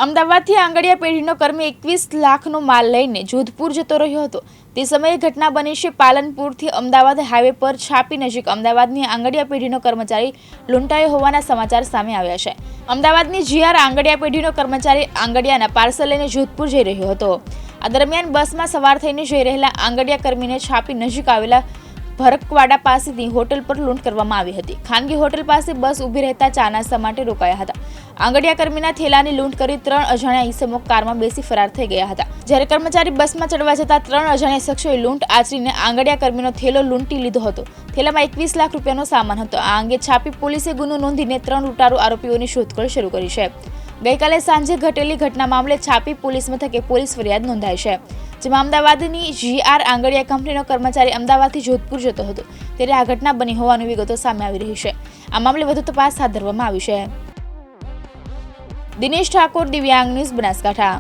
અમદાવાદથી આંગડિયા પેઢીનો કર્મી 21 લાખનો માલ લઈને જોધપુર જતો રહ્યો હતો। તે સમયે ઘટના બની છે પાલનપુરથી અમદાવાદ હાઈવે પર છાપી નજીક અમદાવાદની આંગડિયા પેઢીનો કર્મચારી લૂંટાયો હોવાના સમાચાર સામે આવ્યા છે। અમદાવાદની જીઆર આંગડિયા પેઢીનો કર્મચારી આંગડિયાના પાર્સલ લઈને જોધપુર જઈ રહ્યો હતો। આ દરમિયાન બસમાં સવાર થઈને જઈ રહેલા આંગડિયા કર્મીને છાપી નજીક આવેલા ભરકવાડા પાસેથી હોટલ પર લૂંટ કરવામાં આવી હતી। ખાનગી હોટલ પાસે બસ ઊભી રહેતા ચા નાસ્તા માટે રોકાયા હતા। આંગડિયા કર્મીના થેલાની લૂંટ કરી 3 અજાણ્યા ઈસમો કારમાં બેસી ફરાર થઈ ગયા હતા। જ્યારે કર્મચારી બસમાં ચડવા જતા 3 અજાણ્યા શખ્સોએ લૂંટ આચરીને આંગડિયા કર્મીનો થેલો લૂંટી લીધો હતો। થેલામાં 21 લાખ રૂપિયાનો સામાન હતો। આ અંગે છાપી પોલીસે ગુનો નોંધીને 3 લૂંટારૂ આરોપીઓની શોધખોળ શરૂ કરી છે। ગઈકાલે સાંજે ઘટેલી ઘટના મામલે છાપી પોલીસ મથકે પોલીસ ફરિયાદ નોંધાઈ છે, જેમાં અમદાવાદની જીઆર આંગડિયા કંપનીનો કર્મચારી અમદાવાદથી જોધપુર જતો હતો ત્યારે આ ઘટના બની હોવાની વિગતો સામે આવી રહી છે। આ મામલે વધુ તપાસ હાથ ધરવામાં આવી છે। દિનેશ ઠાકોર, દિવ્યાંગ ન્યૂઝ, બનાસકાંઠા।